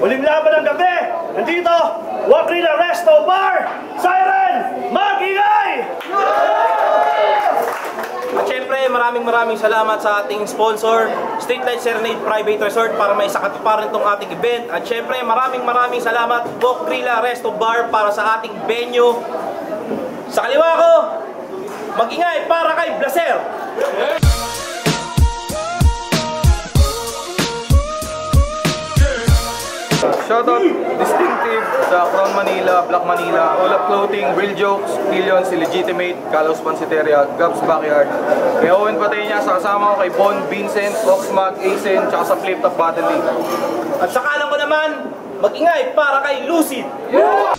Huling laban ng gabi. Nandito, Wakrila Resto Bar. Siren, mag-ingay! At syempre, maraming salamat sa ating sponsor, Streetlight Serenade Private Resort, para may sakatuparan itong ating event. At syempre, maraming salamat, Wakrila Resto Bar, para sa ating venue. Sa kaliwa ko, mag-ingay para kay Blaser! Shoutout Distinctive sa Crown Manila, Black Manila, All Up Clothing, Real Jokes, Pillions, Legitimate, Kalos Pansiteria, Gabs Backyard. Kay Owen Patenya, sa kasama ko kay Bon, Vincent, Oxmag, Asen, tsaka sa Flip Top Battle League. At sa kanan ko naman, mag-ingay para kay Lucid! Yeah!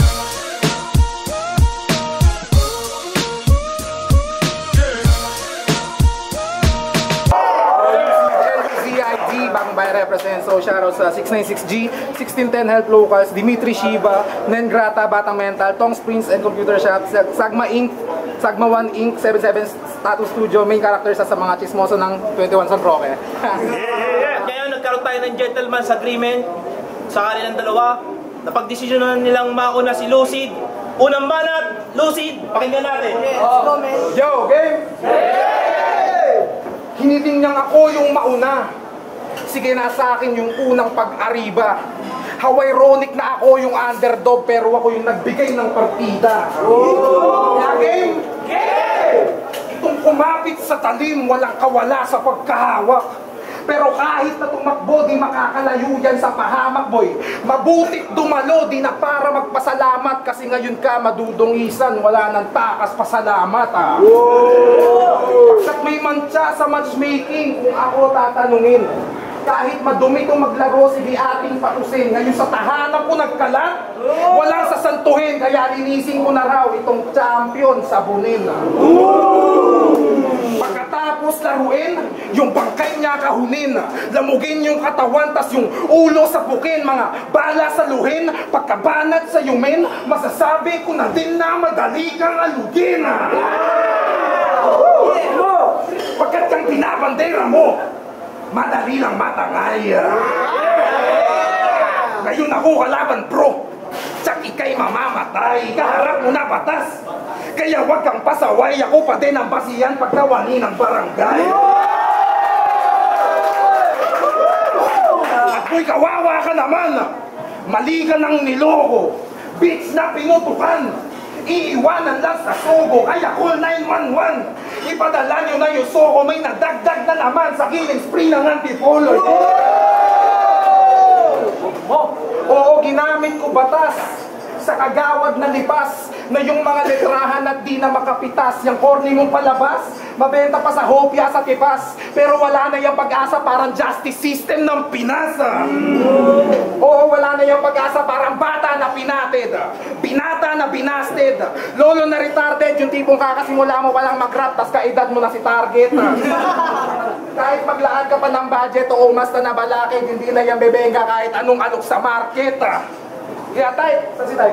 Bagong Bayan represent. So shoutout sa 696G, 1610 Health Locals, Dimitri Shiba, Nengrata, Batang Mental, Tongs Prince and Computer Shop, Sagma Inc., Sagma 1 Inc., 77 Status Studio, main character sa mga chismoso ng 21 San Roque. Ngayon nagkaroon tayo ng gentleman's agreement sa kanilang dalawa. Napagdesisyonan nilang mauna si Lucid. Unang banat, Lucid, pakinggan natin. Yo, game! Hiniling niyang ako yung mauna. Sige, nasa akin yung unang pag-ariba. How ironic na ako yung underdog pero ako yung nagbigay ng partida. Kaya game! Itong kumapit sa talim, walang kawala sa pagkahawak. Pero kahit na tumakbo, di makakalayo yan sa pahamak, boy. Mabutit dumalo, di na para magpasalamat. Kasi ngayon ka madudungisan, wala nang takas pasalamat, ah. Pagkat may mantsa sa matchmaking, kung ako tatanungin, kahit madumi itong maglaro, sige ating patusin. Ngayon sa tahanan ko nagkalat, walang sasantuhin, kaya linisin ko na raw itong champion sabunin. Pagkatapos laruin, yung bangkay niya kahunin, lamugin yung katawan, tas yung ulo sa pukin, mga bala sa luhin, pagkabanat sa yumin, masasabi ko na din na madali kang alugin. Pagkat yung binabandera mo, madali lang matangay. Ngayon ako kalaban pro, tsak ikay mamamatay, kaharap mo na batas. Kaya wag kang pasaway, ako pa din ang basihan pagtawani ng barangay. At kung kawawa ka naman, mali ka ng niloko, bitch na pinutukan, iiwanan lang sa sogo, kaya call 911. Ipadala nyo na yung soko, may nadagdag na naman sa killing spree ng antipolo. Oo, ginamit ko batas sa kagawad na lipas na yung mga letrahan at di na makapitas. Yung corny mong palabas, mabenta pa sa hopya sa tipas. Pero wala na yung pag-asa, parang justice system ng Pinasa. Oo, wala na yung pag-asa, parang bata na pinatid, binata na binasted, lolo na retarded, yung tipong kakasimula mo palang mag-rap, tas kaedad mo na si target. Kahit maglaan ka pa ng budget o umasta na balakid, hindi na yung bebenga kahit anong alok sa market. Kaya tayo, saan si tayo?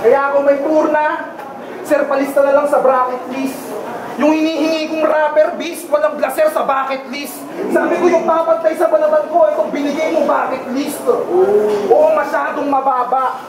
Kaya ako may tour na, sir, palista na lang sa bracket list. Yung hinihingi kong rapper beast, walang blaser sa bucket list. Sabi ko yung papantay sa balatan ko, ito binigay mo bucket list. Oo, masyadong mababa.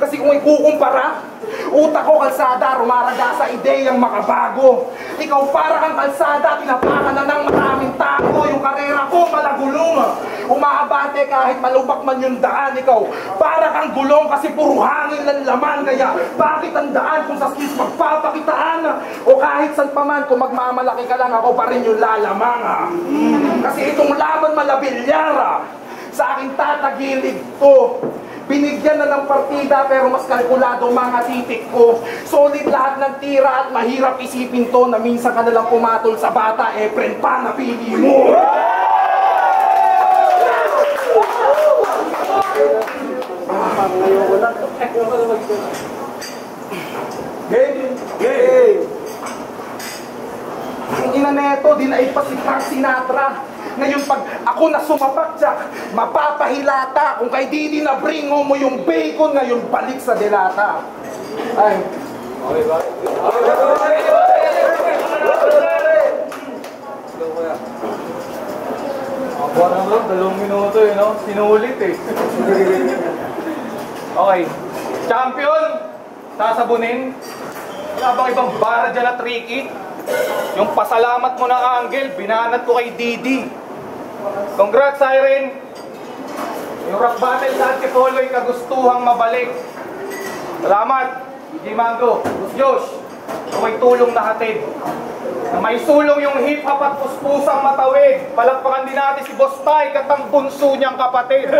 Kasi kung ikukumpara, utak ko kalsada, rumaraga sa ideyang makabago. Ikaw para kang kalsada, tinapakan na ng maraming tao. Yung karera ko malagulong, umaabante kahit malubak man yung daan. Ikaw para kang gulong kasi puro hangin ng laman. Kaya bakit ang daan kung sa skills magpapakitaan? O kahit saan pa man, kung magmamalaki ka lang, ako pa rin yung lalamang. Kasi itong laban malabilyara, sa aking tatagilig to. Binigyan na ng partida pero mas kalkulado mga titik ko. Solid lahat ng tira at mahirap isipin to na minsan ka nalang pumatol sa bata, friend pa na pili mo. Game! Ang ina neto, dinaig pa si Frank Sinatra. Ngayon pag ako na sumapak siya, mapapahilata. Kung kay Didi na bringo mo yung bacon, ngayon balik sa delata. Ay. Okay ba? Parang lang, 2 minuto eh, no? Sinulit eh. Okay. Champion, sasabunin. Wala bang ibang bara dyan na tricky? Yung pasalamat mo ng angle, binanat ko kay Didi. Congrats, Siren! Yung rock battle sa Antipolo ay kagustuhang mabalik. Salamat, DJ Mango. Josh, kung may tulong na hatid. Na may sulong yung hip-hop at puspusang matawid. Palakpakan din natin si Boss Ty at ang bunso niyang kapatid.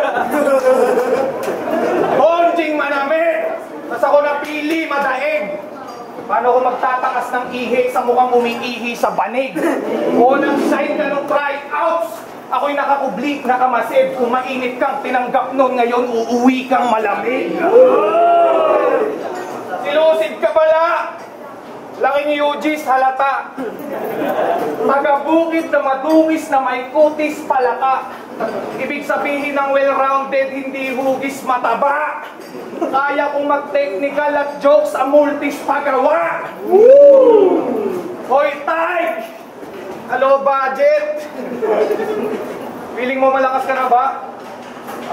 Bonjing manamit! Tas ako napili, madaig. Paano ko magtatakas ng ihi sa mukhang umiihi sa banig? O nang shine ka nung tryouts, ako'y nakakublik, nakamasid. Kung mainit kang tinanggap nun, ngayon uuwi kang malamig. Silusid ka pala! Laking UG's halata. Taga-bukid na madungis na may kutis palaka. Ibig sabihin ng well-rounded, hindi hugis mataba. Kaya kong mag-technical at jokes ang multis pagawa. Hoy, Tay! Hello, budget! Feeling mo malakas ka na ba?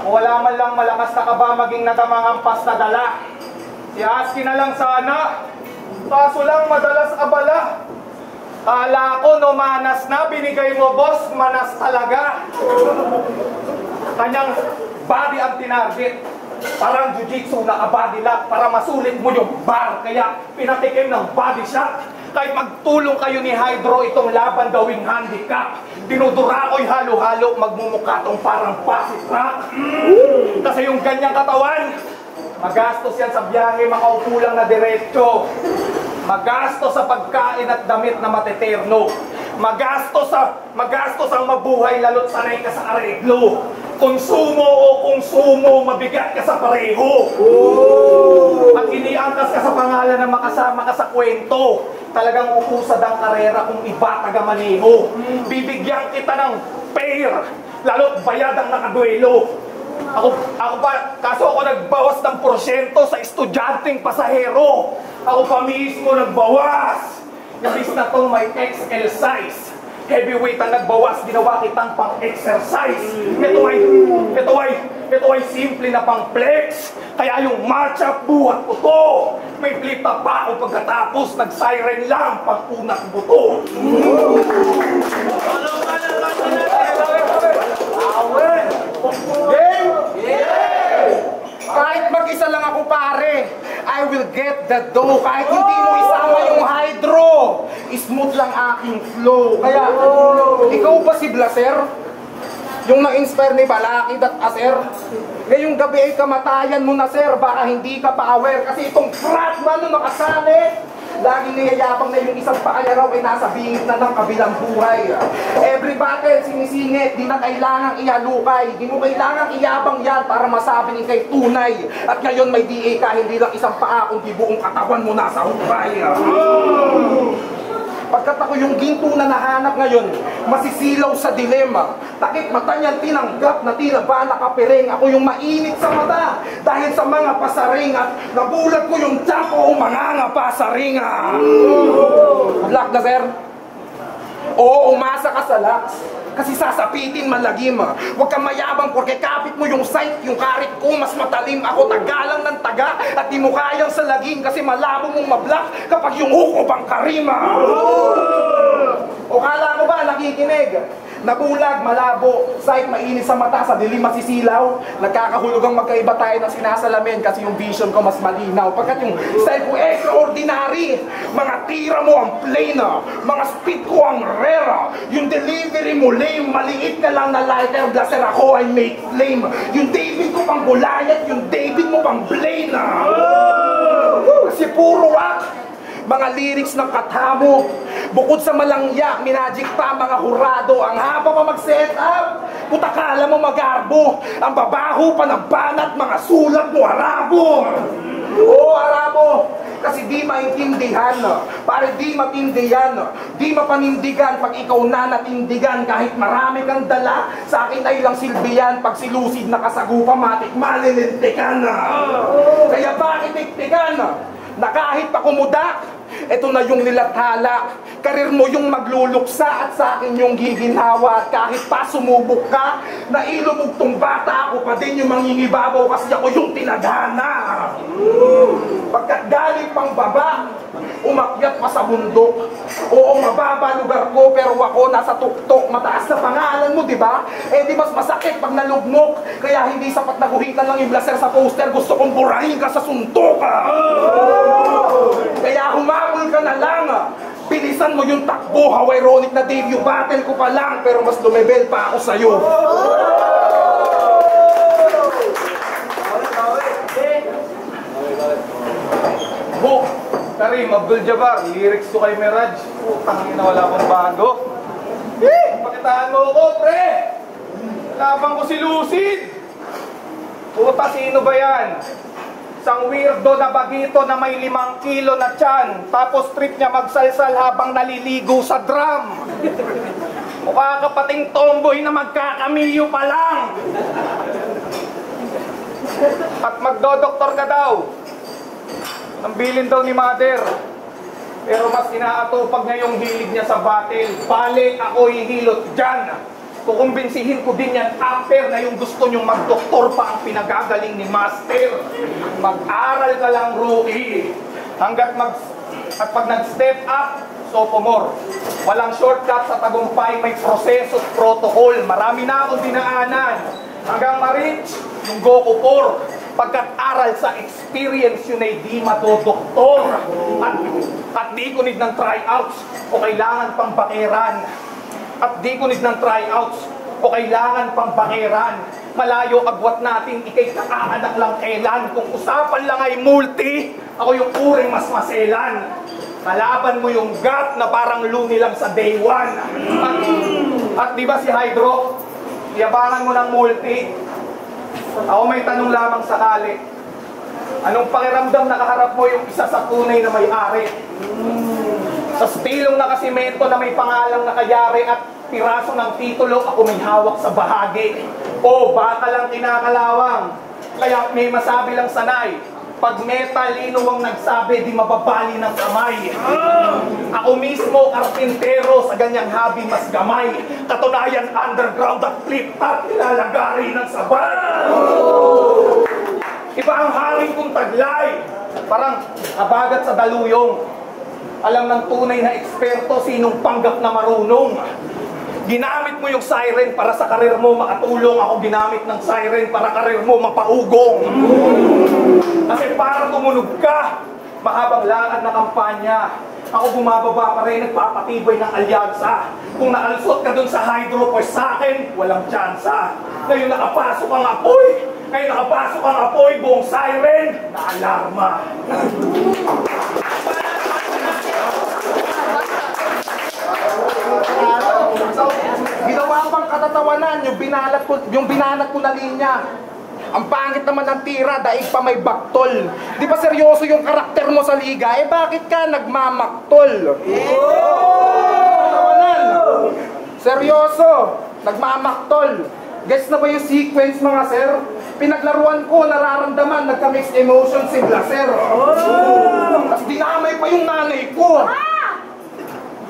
Ako wala man lang malakas na ka ba maging natamangampas na dala. Si Aski na lang sana. Kaso lang madalas abala. Kala ko no manas na, binigay mo boss, manas talaga. Kanyang body ang tinarget. Parang jiu-jitsu na body lock para masulit mo yung bar. Kaya pinatikim ng body shot. Kahit magtulong kayo ni Hydro itong laban gawing handicap. Dinudura ko'y halo-halo, magmumukha tong parang pasit rock. Kasi yung ganyang katawan, magastos yan sa biyahe, makaupo lang na diretso. Magastos sa pagkain at damit na mateterno. Magastos ang mabuhay lalo't sanay ka sa areglo. Konsumo o konsumo, mabigat ka sa pareho. At iniangkas ka sa pangalan na makasama ka sa kwento. Talagang ukusad ang karera kung iba taga-maneho. Bibigyan kita ng pair, lalo't bayad ang nakaduelo. Ako pa, kaso ako nagbawas ng porsyento sa estudyanteng pasahero. Ako pa mismo nagbawas. Nabis na to may XL size. Heavyweight ang nagbawas, ginawa kitang pang-exercise. Ito ay simple na pang-flex. Kaya yung match-up buhat ko to. May flip up pa ako pagkatapos, nag-siren lang pag-unang buto. Game? Yeah! Kahit mag-isa lang ako pare, I will get the dough. Kahit hindi mo isama yung Hydro, smooth lang aking flow. Kaya, ikaw ba si Blaser? Yung na-inspire ni Balakid at Aser? Ngayong gabi ay kamatayan mo na sir, baka hindi ka pa aware. Kasi itong frat man nung nakasali, laging niyayabang na yung isang pakaya raw ay nasa bingit na ng kabilang buhay. Every battle, sinisingit, di na kailangang ihalukay. Di mo kailangang iyabang yan para masabi ni kay tunay. At ngayon may DA ka, hindi lang isang paa, kundi buong katawan mo nasa hukay. Pagkat ako yung ginto na nahanap ngayon, masisilaw sa dilema. Takip mata niyan tinanggap na tila ba nakapiring. Ako yung mainit sa mata dahil sa mga pasaring. At nabulat ko yung tiyan ko umanganga sa ringa. Good luck na sir. Oo, umasa ka sa lax. Kasi sasapitin malagim. Huwag kang mayabang porque kapit mo yung sight. Yung karit ko mas matalim. Ako tagalang ng taga at di mo kayang salagin. Kasi malabo mong mablock kapag yung hook o pang karima. O kala mo ba nakikinig? Nabulag, malabo, sight mainit sa mata, sa dilim masisilaw. Nagkakahulugang magkaiba tayo ng sinasalamin kasi yung vision ko mas malinaw. Pagkat yung style ko extraordinary, mga tira mo ang plain, mga speed ko ang rare. Yung delivery mo lame, maliit ka lang na lighter, blaster ako ay make flame. Yung David ko pang Goliath, yung David mo pang Blaine. Kasi puro rock. Mga lyrics ng katamo, bukod sa malangya, minagic pa mga hurado. Ang haba pa mag-set up, putakala mo magarbo. Ang babaho pa ng banat, mga sulat mo Arabo. Oo, Arabo, kasi di maintindihan, pare di matindihan, di mapanindigan pag ikaw na natindigan. Kahit marami kang dala, sa akin ay lang silbihan. Pag silusid nakasagupa, matik malilintikan. Kaya bakit tiktikan? Na kahit pa kumudak, Ito na yung nilathala. Karir mo yung magluluksa at sa akin yung giginhawa. At kahit pa sumubok ka, nailubog tong bata, ako pa din yung mangingibabaw kasi ako yung tinadhana. Pagkat galing pang baba, umakyat pa sa bundok. Oo, mababa lugar ko, pero ako nasa tuktok. Mataas na pangalan mo, di ba? Eh di mas masakit pag nalugmok. Kaya hindi sapat na guhitan lang yung blaster sa poster. Gusto kong burahin ka sa suntok. Kaya humabol ka na lang. Bilisan mo yung takbo. How ironic na debut battle ko pa lang, pero mas lumebel pa ako sa'yo. Book, Karim, Abdul-Jabbar, lyrics ko kay Miraj. Putang ina, wala akong bago. Pakitaan mo ako, pre! Laban ko si Lucid! Puta, sino ba yan? Isang weirdo na bagito na may 5 kilo na tiyan. Tapos trip niya magsalsal habang naliligo sa drum. Mukha ka pating tomboy na magkakamilyo pa lang. At magdodoktor ka daw. Ang bilin daw ni mother. Pero mas inaatupag niya yung hilig niya sa battle. Bale, ako ihilot dyan. Kukumbinsihin ko din yan after na yung gusto nyong magdoktor pa ang pinagagaling ni master. Mag-aral ka lang, rookie. At pag nag-step up, sophomore. Walang shortcut sa tagumpay, may proseso at protocol. Marami na akong dinaanan. Hanggang ma-reach yung Goku 4. Pagkat aral sa experience yun ay di madodoktor. At di kunid ng tryouts o kailangan pang bakeran. At di kunid ng tryouts o kailangan pang bakeran. Malayo agwat natin, ikay kakaanak lang kailan. Kung usapan lang ay multi, ako yung uring mas maselan. Kalaban mo yung gut na parang luni lang sa day 1. At di ba si Hydro, yabangan mo ng multi. Ako may tanong lamang sakali. Anong pakiramdam nakaharap mo yung isa sa tunay na may-ari? Sa stilong nakasimento na may pangalang nakayari at piraso ng titulo, ako may hawak sa bahagi. O baka lang kinakalawang. Kaya may masabi lang sanay. Pag metalino ang nagsabi, di mababali ng kamay. Ako mismo, karpintero, sa ganyang habi mas gamay. Katunayan, underground at flip-top, ilalagari ng sabay. Iba ang haring kong taglay. Parang abagat sa daluyong. Alam ng tunay na eksperto sinong panggap na marunong. Ginamit mo yung siren para sa karir mo makatulong. Ako ginamit ng siren para karir mo mapaugong. Kasi para tumunog ka, mahabang lakad na kampanya. Ako bumababa pa rin, nagpapatibay ng alyansa. Kung naalsot ka dun sa Hydro, pues sa akin, walang tsansa. Ngayon nakapasok ang apoy. Ngayon nakapasok ang apoy, buong siren na alarma. Ginawa pang katatawanan yung binanat ko na linya. Ang pangit naman ng tira, daig pa may baktol. Di ba seryoso yung karakter mo sa liga? Eh bakit ka nagmamaktol? Katatawanan. Seryoso, nagmamaktol. Guess na ba yung sequence mga sir? Pinaglaruan ko, nararamdaman, nagka-mixed emotion si Blaser. Tapos dinamay pa yung nanay ko.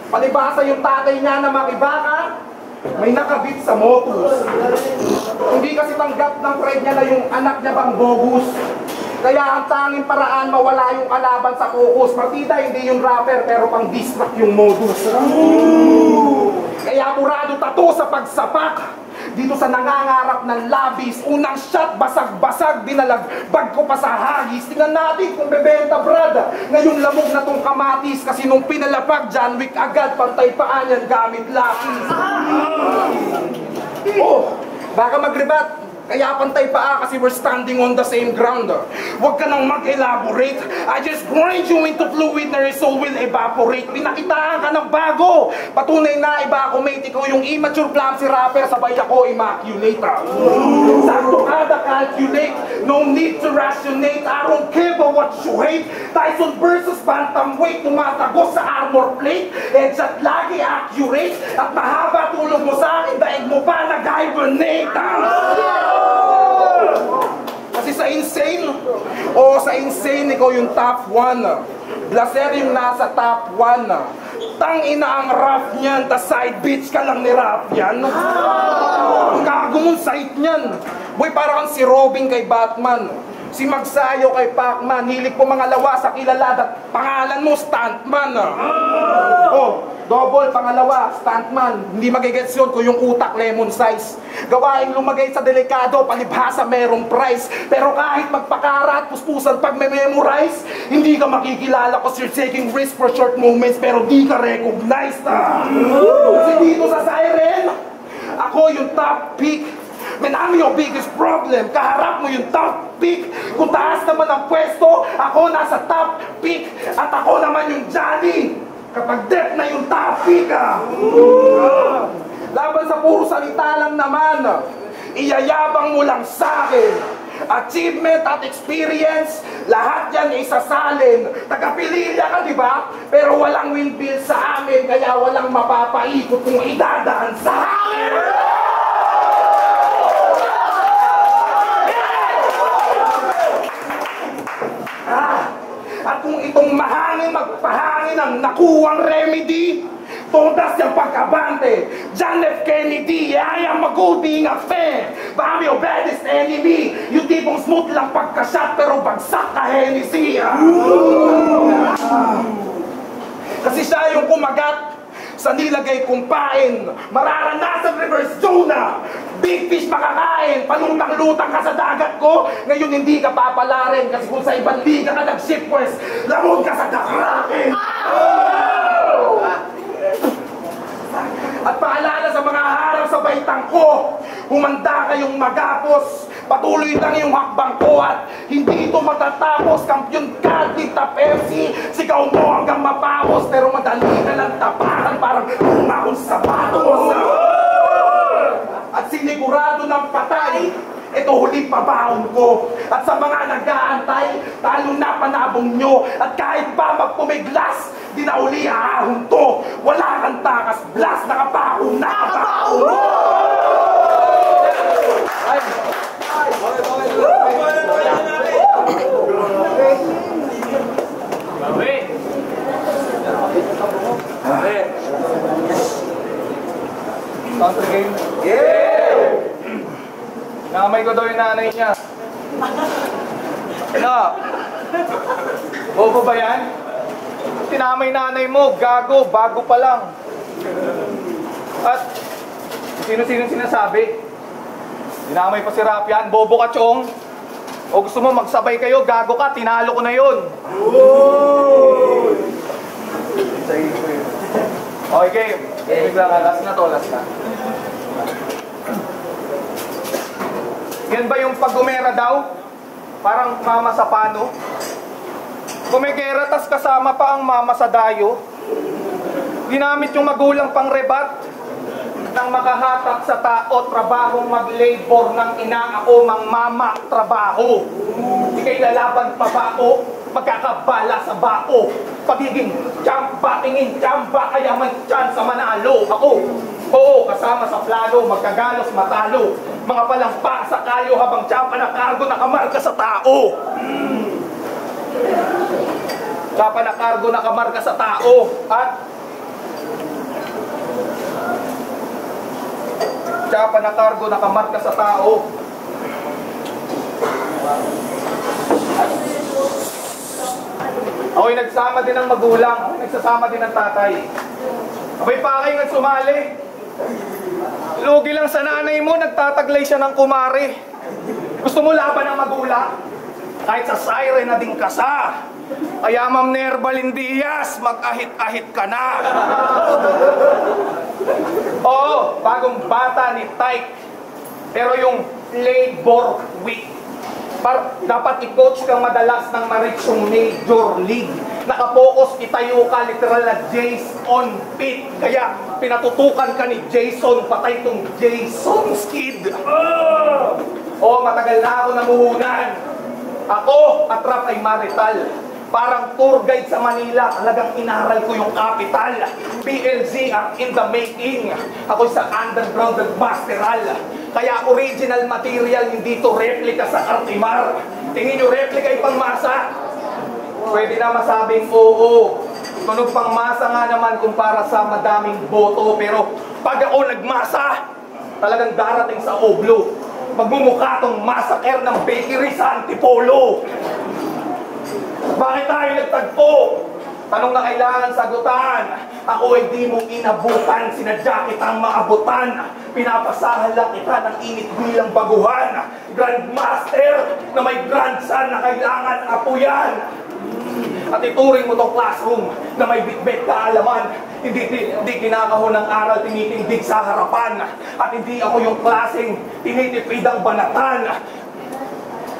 Palibasa yung tatay niya na makibaka, may nakabit sa motus. Hindi kasi tanggap ng friend niya na yung anak niya bang bogus. Kaya ang tanging paraan mawala yung kalaban sa focus. Partida hindi yung rapper pero pang distract yung modus. Kaya murado tato sa pagsapak. Dito sa nangangarap ng labis, unang shot, basag-basag, dinalagbag ko pa sa hagis. Tingnan natin kung bebenta, brad. Ngayong lamog na tong kamatis, kasi nung pinalapag, John Wick agad, pantay paan yan gamit lapis. Oh, baka mag-rebat. Kaya pantay paa kasi we're standing on the same ground. Huwag ka nang mag-elaborate. I just grind you into fluid na your soul will evaporate. Pinakitaan ka ng bago. Patunay na iba ako, mate. Ikaw yung immature clumsy rapper, sabay ako immaculate. Sakto kada calculate. No need to rationate. I don't care about what you hate. Tyson versus bantamweight. Tumatagos sa armor plate. Headshot lagi accurate. At mahaba tulog mo sa akin, daig mo pa nag-hibernate. Kasi sa insane, ikaw yung top 1. Blaser yung nasa top 1 na. Tangina ang rough niyan, tas side bitch ka lang ni rap yan. Ang gago mong site niyan. Boy, parang kang si Robin kay Batman. Si Magsayo kay Pacman. Hilig po mga lawa sa kilala at pangalan mo, Stuntman. Oh, double pangalawa, Stuntman. Hindi magigets yun kung yung utak lemon size. Gawain lumagay sa delikado, palibhasa merong price. Pero kahit magpakara at puspusan pag may memorize, hindi ka makikilala cause you're taking risk for short moments pero di ka recognized. Kasi dito sa Siren, ako yung top pick. Man, I'm your biggest problem. Kaharap mo yung top pick. Kung taas naman ang pwesto, ako nasa top pick. At ako naman yung Johnny. Kapag death na yung top pick, laban sa puro salita lang naman. Iyayabang mo lang sa akin. Achievement at experience, lahat yan isasalin. Taga-Pililla ka, di ba? Pero walang windmill sa amin, kaya walang mapapaikot kung idadaan sa amin. At kung itong mahangin magpahangin ang nakuwang remedy, todas yung pagkabante. John F. Kennedy, I am a good being a fan. But I'm your baddest enemy. Yung tipong smooth lang pagka-shot pero bagsak ka Hennessy. Kasi siya yung kumagat sa nilagay kong pain. Mararanasan reverse Jonah. Big fish makakain. Palutang-lutang ka sa dagat ko. Ngayon hindi ka papalarin. Kasi kung sa ibang liga ka nag-ship west, lamon ka sa dakraken. At paalala sa mga harang sa baitang ko, humanda kayong magapos. Patuloy lang yung hakbang ko at hindi ito matatapos. Kampiyon ka, Tita Pepsi. Sigaw mo hanggang mapawos. Pero madali ka lang tapakan parang umakong sapatos. At sinigurado ng patay, ito huling pabaon ko. At sa mga nag-aantay, talo na panabong nyo. At kahit pa magpumiglas, di na uli ahon to. Wala kang takas, blast, nakapako na kabao mo! Country game? Yeah! Namay ko daw yung nanay niya. Ano? Bobo ba yan? Tinamay nanay mo, gago, bago pa lang. At sino-sino sinasabi? Tinamay pa si Rap yan, bobo ka chong. O gusto mo magsabay kayo, gago ka, tinalo ko na yun. Okay, game. Bigla ka, last na to, last na. Yan ba yung pag-gumera daw? Parang mama sa pano? Gumegera tas kasama pa ang mama sa dayo? Ginamit yung magulang pang rebat? Nang makahatak sa tao, trabahong mag-labor ng ina ako mang mama, trabaho. Ika'y lalaban pa bao, magkakabala sa bao. Pagiging tiyamba, tingin tiyamba, kaya may chance sa manalo. Ako, oo, kasama sa plano, magkagalos matalo. Mga palampa sa kayo habang tiyamba na kargo nakamarka sa tao. Tiyamba na kargo nakamarka sa tao. At tiyamba na kargo nakamarka sa tao. Ako'y nagsama din ng magulang, ako'y nagsasama din ng tatay. Ako'y pakay ng sumali. Lugi lang sa nanay mo, nagtataglay siya ng kumari. Gusto mo laban ng magulang? Kahit sa Siren na din kasa. Kaya Ma'am Nerbalyn Diaz, mag-ahit-ahit ka na. Oo, bagong bata ni Tyke. Pero yung labor week. Dapat i-coach kang madalas ng marichong Major League. Nakapokus, itayo ka, literal na Jace on pit. Kaya pinatutukan ka ni Jason, patay tong Jason Skid. Oo, matagal na ako namuhunan. Ako at Rap ay marital. Parang tour guide sa Manila, talagang inaral ko yung capital. PLZ ang in the making. Ako sa underground nagmasteral. Kaya original material, hindi to replica sa Artimar. Tingin nyo replica ay pangmasa. pwede na masabing oo. Tunog pang masa nga naman kumpara sa madaming boto. Pero pag ako nagmasa, talagang darating sa oblo. Magmumukha tong massacre ng bakery sa Antipolo. Bakit tayo nagtagpo? Tanong na kailangan sagutan. Ako ay di mo inabutan, sinadya kitang maabutan. Pinapasahan lang kita ng init bilang baguhan. Grandmaster na may grandson na kailangan apuyan. At ituring mo tong classroom na may bitbit kaalaman. Hindi kinakahon ng aral, tinitindig sa harapan. At hindi ako yung klaseng tinitipid ang banatan.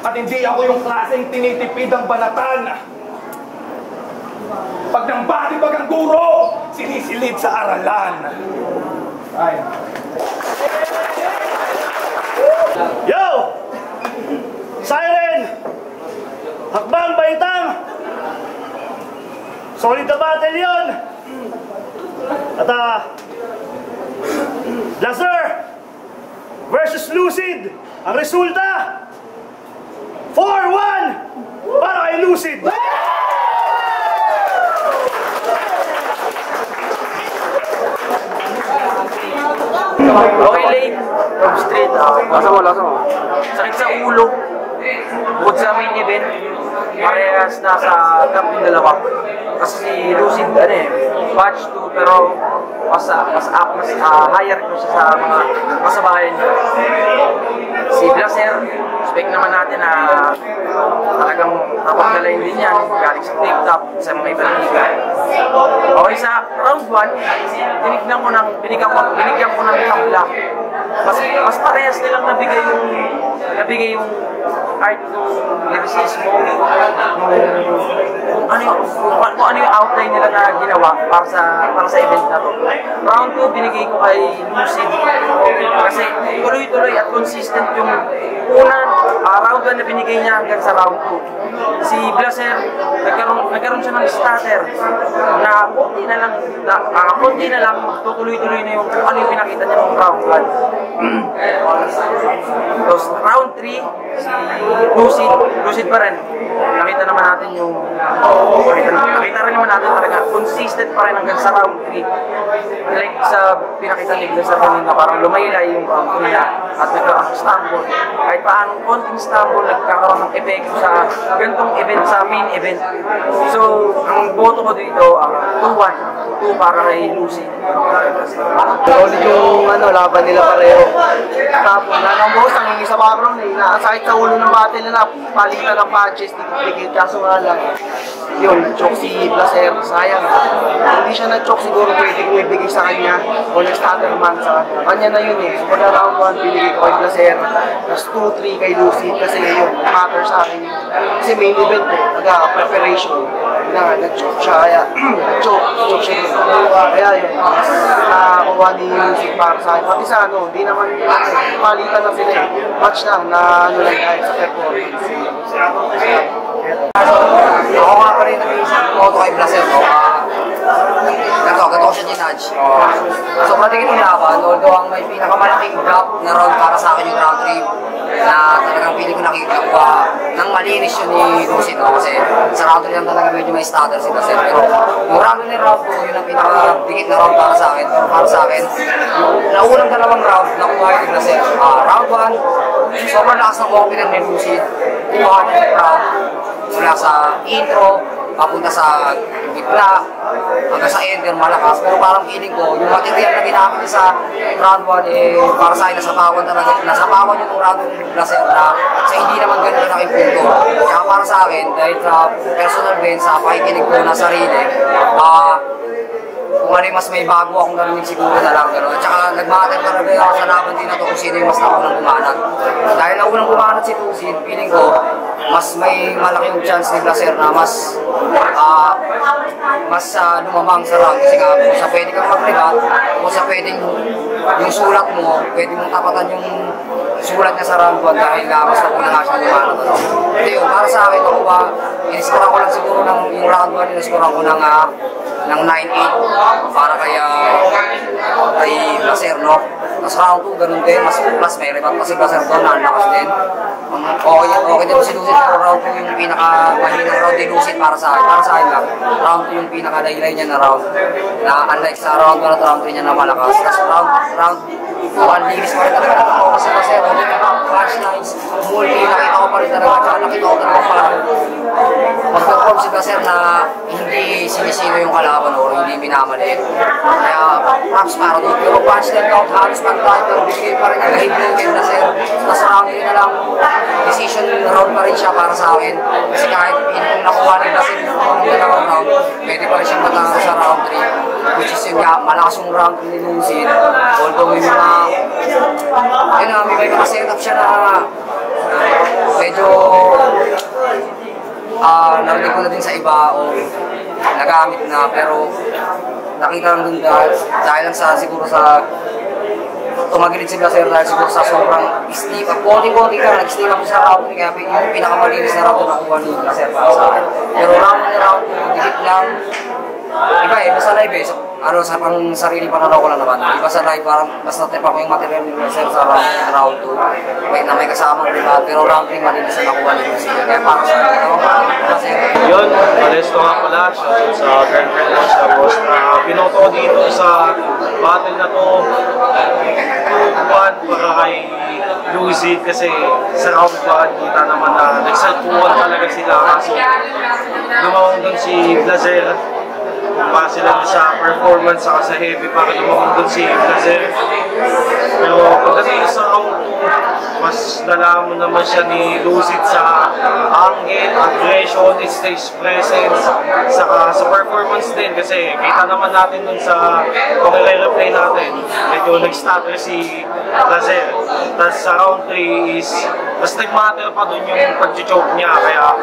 At hindi ako yung klaseng tinitipid ang banatan. Pag nambadibag ang guro, sinisilid sa aralan. Ay. Yo! Siren! Hakbang baitang! Solid na battle yun! At Blaster versus Lucid. Ang resulta 4-1 para kay Lucid. Okay, late from street. Lasa mo. Sakit sa ulo. Bukod sa main event, parehas nasa top yung dalawa. Kasi si Lucid, batch 2, pero mas higher ko siya sa mga kasabayan niya. Si Blaser, expect naman natin na talagang napagdalayin din yan, galing sa tape top sa mga ibang liga. Okay, sa round 1, binigyan ko ng tabla. Mas parehas nilang nabigay yung art ng lyricismo, kung ano yung outline nila na ginawa para sa event na to. Round 2, binigay ko kay Lucid kasi tuloy-tuloy at consistent yung round 1 na binigay niya hanggang sa round 2. Si Blaser, nagkaroon siya ng starter na konti na lang tutuloy-tuloy na yung ano yung pinakita niya ng round 1. Tapos round 3, si Lucid pa rin. Nakita naman natin nakita rin naman natin talaga consistent pa rin hanggang sa round 3. Like sa pinakita ni Blaser kanina, parang lumaylay yung round 3 at nagkaroon ng stumble. Kahit paano konting stumble, nagkakaroon ng epekto sa ganitong event, sa main event. So, ang boto ko dito, 2-1 para kay Lucid. Solid yung laban nila pareho. Tapos nanambos, ang isa parang nakasakit sa ulo ng battle na palitan ng punches, dikit-dikit, kaso nga lang. Yun, choke si Blaser, sayang. Hindi siya nag-choke, siguro pwede kong ibigay sa kanya o nag-starter man sa kanya na yun eh. So, na round 1, binigay ko kay Blaser. Tapos 2-3 kay Lucid kasi yun, matter sa akin. Kasi main event eh, preparation. Nag-choke siya, kaya nag-choke siya dito. Kaya yun, nakakuha ni Lucid para sa akin. Pati sa hindi naman palitan na sila eh. Match lang na lang dahil sa performance. Ako nga pa rin nag-iisip ko kay Blaser ko. Gato ko siya ginudge. So matigit yung laban, although ang may pinakamalaking gap na round para sa akin yung round 3 na talagang pili ko nakikita nang malinis yun ni Lucid kasi sa round 3 lang talaga medyo may stutter si Blaser. Pero yung round 1 ni round 2, yun ang pinakadikit na round para sa akin. Pero para sa akin, yung naunang dalawang round, nakuha yun ni Blaser. Round 1, sobrang lakas ng confidence ni Lucid. Kuha niya yung round mula sa intro, papunta sa gitna, hanggang sa ender malakas. Pero parang feeling ko, yung material na ginamit niya sa round 1 para sa akin nasapawan talaga. Nasapawan yung round 1 ng Blaser na sa hindi naman ganun na laking punto. Kaya para sa akin, dahil sa personal din, sa pakikinig ko na sarili, kung ano yung mas may bago akong narinig siguro na lang gano'n. At saka nag-matter talaga ako sa laban din na to kung sino yung mas naunang bumanat. Dahil naunang bumanat si Lucid, feeling ko, mas may malaking chance ni Blaser na mas lumamang sa round. Kasi nga, kung sa pwede kang mag-rebat, kung sa pwedeng yung sulat mo, pwede mong tapatan yung sulat niya sa round 1 dahil mas nauna nga siyang bumanat. Hindi yun, para sa akin ako iniskoran ko lang siguro yung round 1, iniskoran ko ng 9-8 para kay Blaser, no? Tapos round 2, ganun din, mas may rebat pa si Blaser doon, nalakas din. Okay din si Lucid, pero round 2 yung pinaka-mahinang round ni Lucid para sa akin. Para sa akin lang, round 2 yung pinaka-daylay niya na round. Na unlike sa round 1 at round 3 niya na malakas. Tapos round 1, linis pa rin talaga nakafocus sa kasi round 2, flashlines, multi, nakita ko pa rin talaga, tsaka nakita ko talaga parang mag-perform si Blaser na hindi sinisino yung kalaban o hindi minamaliit. Kaya props para doon. Pero punchline count, halos pag-type, pero bigay pa rin yung high-blow kay Blaser. Tapos round 3 na lang, decision round pa rin siya para sa akin. Kasi kahit kung nakuha ni Blaser yung dalawang round, pwede pa rin siyang matalo sa round 3. Which is yun nga, malakas yung round 3 ni Lucid. Although may mga, yun na, may mga setup siya na medyo narinig ko na din sa iba o nagamit na, pero nakita lang dun dahil lang sa siguro sa tumagilid si Blaser dahil siguro sa sobrang steep up. Konti-konti ka, nag-steep up sa round 3 kaya yung pinakamalinis na round na nakuha ni Blaser para sa akin. Pero round 2, dikit lang. Iba basta live so, sa pang sarili pananaw ko lang naman. Iba sa live, parang basta tipa ko yung material ni Blaser sa round 2. May kasamang ribat, pero round 3 malinis na nakuha ni Blaser. Kaya para sa Blaser. Yun, Alesto nga pala, shoutout sa girlfriend ng siya, boss, na pinoto ko dito sa battle na to. 2-1 para kay Lucid kasi sa round 1, kita naman na nagsalpuan talaga sila. Kaso lumawang doon si Blaser. Pa sila sa performance saka sa heavy para lumawang doon si Blaser. Pero pagdating sa round 2, mas nalaman naman siya ni Lucid sa angle, aggression, stage presence, saka sa performance din kasi kita naman natin dun sa pag-replay natin, medyo nag-stutter si Blaser. Tapos sa round 3 is mas nag-matter pa dun yung pag-choke niya kaya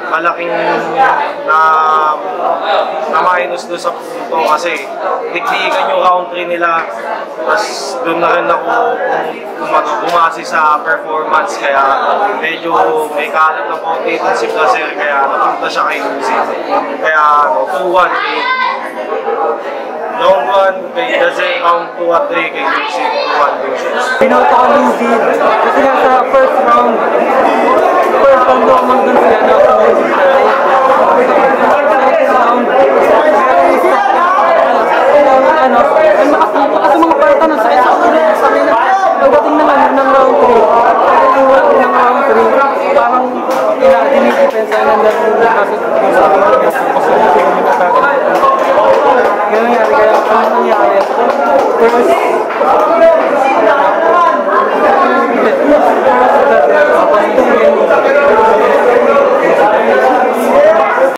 malaking na minus dun sa punto kasi tiklikan yung round 3 nila. Tapos dun na rin ako bumasi sa performance kaya medyo may kalat na konti dun si Blaser kaya napunta siya kay Lucid. Kaya 2-1 kay round 1 kay Blaser, round 2 at 3 kay Lucid, 2-1 Lucid. Pinoto ko Lucid kasi nga sa first round naman dun sila na kasi mga parta na sa isa sabi na pagdating naman ng round 3 ng round 3 parang dinidefensa ng dalawa kasi ganun nangyari kaya ano nangyari first